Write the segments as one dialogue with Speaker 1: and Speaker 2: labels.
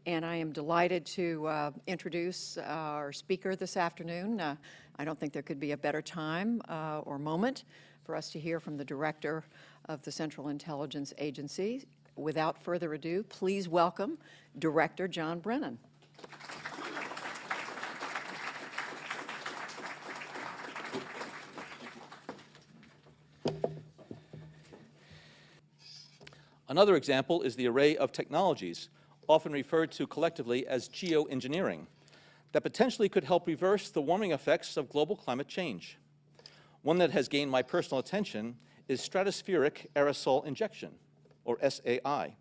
Speaker 1: And I am delighted to introduce our speaker this afternoon. I don't think there could be a better time or moment for us to hear from the Director of the Central Intelligence Agency. Without further ado, please welcome Director John Brennan.
Speaker 2: Another example is the array of technologies, often referred to collectively as geoengineering, that potentially could help reverse the warming effects of global climate change. One that has gained my personal attention is stratospheric aerosol injection, or SAI,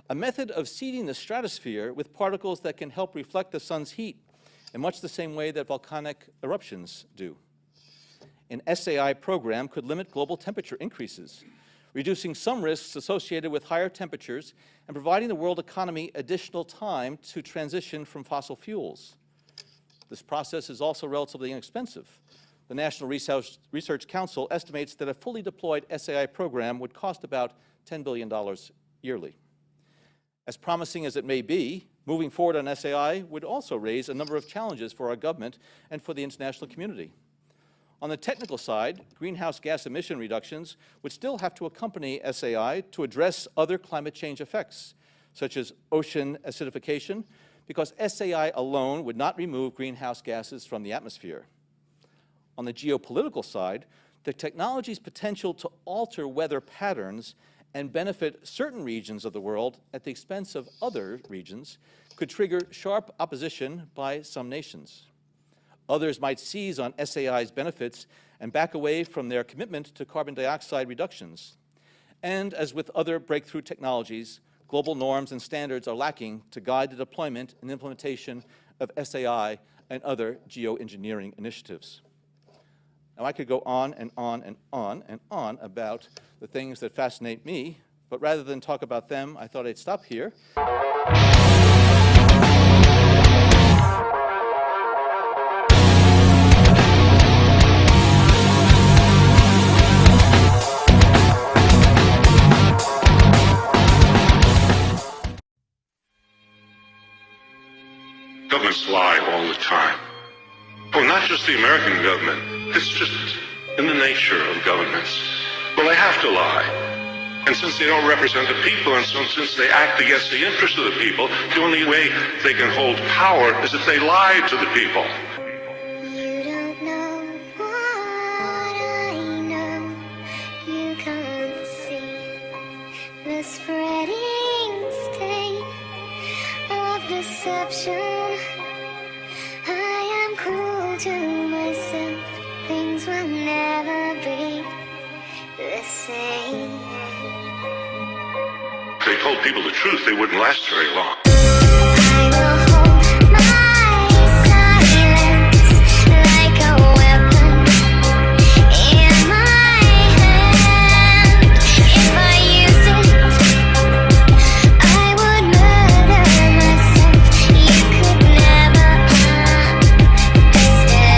Speaker 2: a method of seeding the stratosphere with particles that can help reflect the sun's heat in much the same way that volcanic eruptions do. An SAI program could limit global temperature increases, reducing some risks associated with higher temperatures and providing the world economy additional time to transition from fossil fuels. This process is also relatively inexpensive. The National Research Council estimates that a fully deployed SAI program would cost about $10 billion yearly. As promising as it may be, moving forward on SAI would also raise a number of challenges for our government and for the international community. On the technical side, greenhouse gas emission reductions would still have to accompany SAI to address other climate change effects, such as ocean acidification, because SAI alone would not remove greenhouse gases from the atmosphere. On the geopolitical side, the technology's potential to alter weather patterns and benefit certain regions of the world at the expense of other regions could trigger sharp opposition by some nations. Others might seize on SAI's benefits and back away from their commitment to carbon dioxide reductions. And as with other breakthrough technologies, global norms and standards are lacking to guide the deployment and implementation of SAI and other geoengineering initiatives. Now, I could go on and on and on and on about the things that fascinate me, but rather than talk about them, I thought I'd stop here.
Speaker 3: Governments lie all the time. Well, not just the American government. It's just in the nature of governments. Well, they have to lie. And since they don't represent the people, and so since they act against the interests of the people, the only way they can hold power is if they lie to the people.
Speaker 4: You don't know what I know. You can't see the spreading stain of deception. I am cruel to myself. Things will never be the same.
Speaker 3: If they told people the truth, they wouldn't last very long.
Speaker 4: I will hold my silence like a weapon in my hand. If I used it, I would murder myself. You could never understand.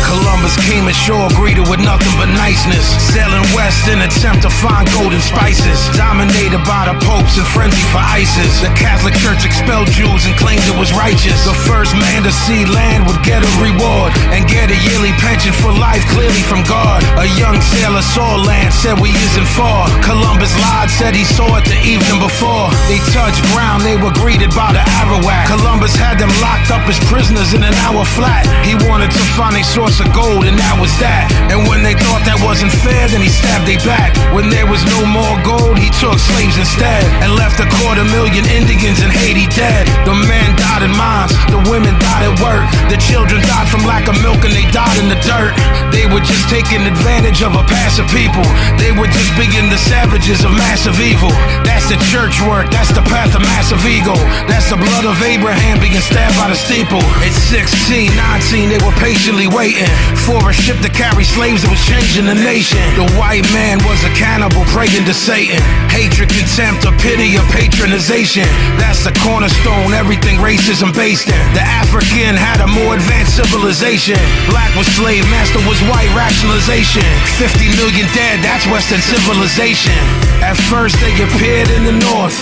Speaker 5: Columbus came ashore greeted with nothing but niceness, sailing west in attempt to find golden spices, dominated by the popes and frenzy for ISIS. The Catholic Church expelled Jews and claimed it was righteous. The first man to see land would get a reward and get a yearly pension for life, clearly from God. A young sailor saw land, said we isn't far. Columbus lied, said he saw it the evening before. They touched ground, they were greeted by the Arawak. Columbus had them locked up as prisoners in an hour flat. He wanted to find a source of gold, and that was that. And when they thought that wasn't fair, then he stabbed they back. When there was no more gold, he took slaves instead and left 250,000 Indians in Haiti dead. The men died in mines, the women died at work, the children died from lack of milk and they died in the dirt. They were just taking advantage of a passive people. They were just being the savages of massive evil. That's the church work, that's the path of massive ego. That's the blood of Abraham being stabbed by the steeple. At 16, 19, they were patiently waiting for a ship to carry slaves that was changing the nation. The white man was a cannibal praying to Satan. Hatred, contempt, or pity, or patronization. That's the cornerstone, everything racism based in. The African had a more advanced civilization. Black was slave, master was white, rationalization. 50 million dead, that's Western civilization. At first they appeared in the north,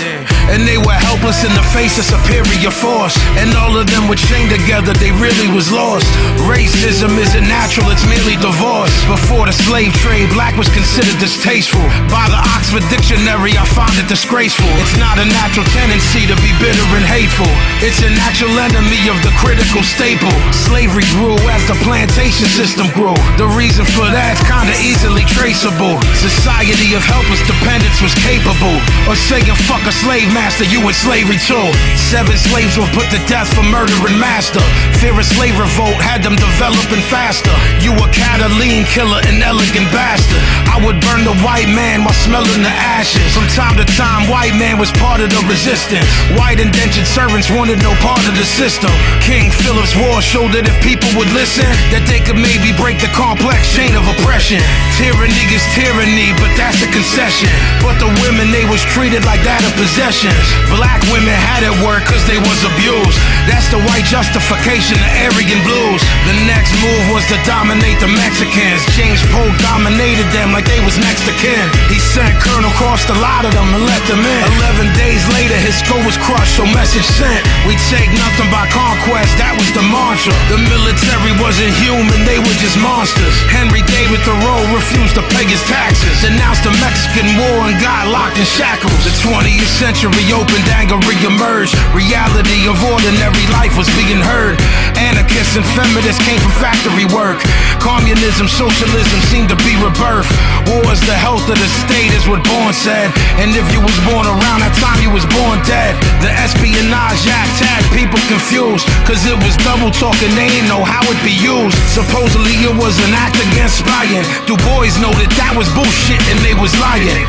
Speaker 5: and they were helpless in the face of superior force. And all of them were chained together, they really was lost. Racism isn't natural, it's merely divorce. Before the slave trade, black was considered distasteful. By the Oxford Dictionary, I found it disgraceful. It's not a natural tendency to be bitter and hateful. It's a natural enemy of the critical staple. Slavery grew as the plantation system grew. The reason for that's kinda easily traceable. Society of helpless dependence was capable of saying fuck a slave master, you in slavery too. 7 slaves were put to death for murdering master. Fear of slave revolt had them developing faster. You a Catalan killer, an elegant bastard. I would burn the white man while smelling the ashes. From time to time, white man was part of the resistance. White indentured servants wanted no part of the system. King Philip's War showed that if people would listen, that they could maybe break the complex chain of oppression. Tyranny is tyranny, but that's a concession. But the women, they was treated like that of possessions. Black women had it work cause they was abused. That's the white justification of Aryan blues. The next move was to dominate the Mexicans. James Polk dominated them like they was next to kin. He sent Colonel Cross a lot of them and let them in. 11 days later his skull was crushed, so message sent. We take nothing by conquest, that was the mantra. The military wasn't human, they were just monsters. Henry David Thoreau refused to pay his taxes, denounced the Mexican War and got locked in shackles. The 20th century opened, anger re-emerged. Reality of ordinary life was being heard. Anarchists and feminists came from factory work. Communism, socialism seemed to be rebirth. War is the health of the state is what Bourne said. And if you was born around that time, you was born dead. The Espionage Act had people confused, cause it was double talking, they didn't know how it be used. Supposedly it was an act against spying. Du Bois noted that was bullshit and they was lying.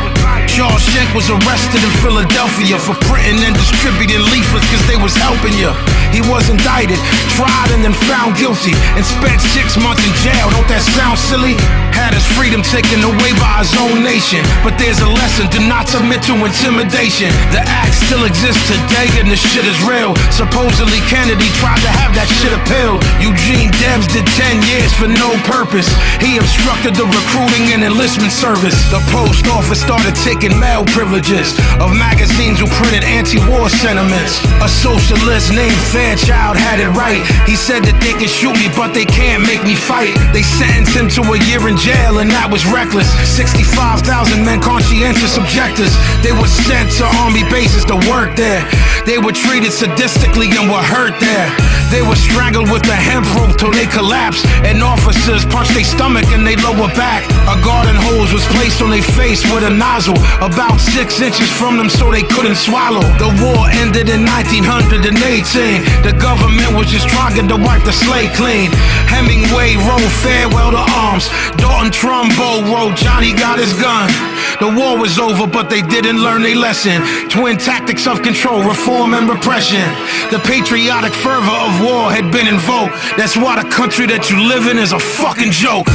Speaker 5: Charles Schenck was arrested in Philadelphia for printing and distributing leaflets cause they was helping you. He was indicted, tried and then found guilty, and spent 6 months in jail. Don't that sound silly? Had his freedom taken away by his own nation. But there's a lesson, do not submit to intimidation. The act still exists today and the shit is real. Supposedly Kennedy tried to have that shit appealed. Eugene Debs did 10 years for no purpose. He obstructed the recruiting and enlistment service. The post office started taking mail privileges of magazines who printed anti-war sentiments. A socialist named Fairchild had it right. He said that they can shoot me but they can't make me fight. They sentenced him to a year in jail and that was reckless. 65,000 men, conscientious objectors. They were sent to army bases to work there. They were treated sadistically and were hurt there. They were strangled with a hemp rope till they collapsed. And officers punched their stomach and their lower back. A garden hose was placed on their face with a nozzle about 6 inches from them so they couldn't swallow. The war ended in 1918. The government was just trying to wipe the slate clean. Hemingway wrote Farewell to Arms. Dalton Trumbo wrote Johnny Got His Gun. The war was over but they didn't learn their lesson. Twin tactics of control, reform and repression. The patriotic fervor of war had been invoked. That's why the country that you live in is a fucking joke.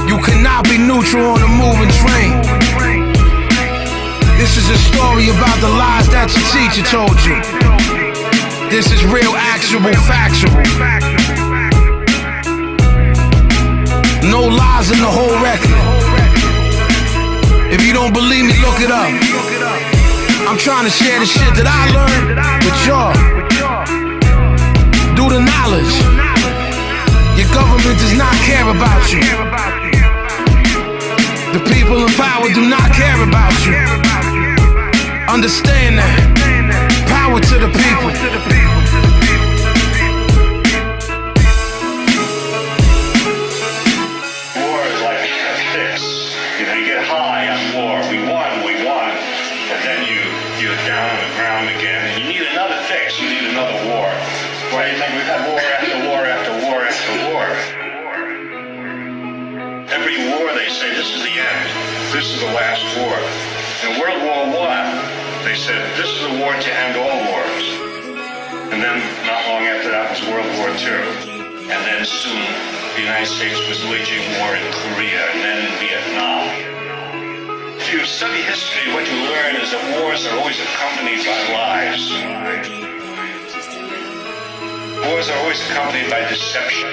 Speaker 5: You cannot be neutral on a moving train. This is a story about the lies that your teacher told you. This is real, actual, factual. No lies in the whole record. If you don't believe me, look it up. I'm trying to share the shit that I learned with y'all. Do the knowledge. Your government does not care about you. The people in power do not care about you. Understand that. Power to the people.
Speaker 3: War is like a fix. You know, you get high on war. We won. And then you're down on the ground again. And you need another fix. You need another war. Why do you think we've had war after war after war after war? Every war they say, this is the end. This is the last war. In World War I, they said, this is a war to end all wars. And then, not long after that, was World War II. And then soon, the United States was waging war in Korea and then in Vietnam. If you study history, what you learn is that wars are always accompanied by lies. Wars are always accompanied by deception.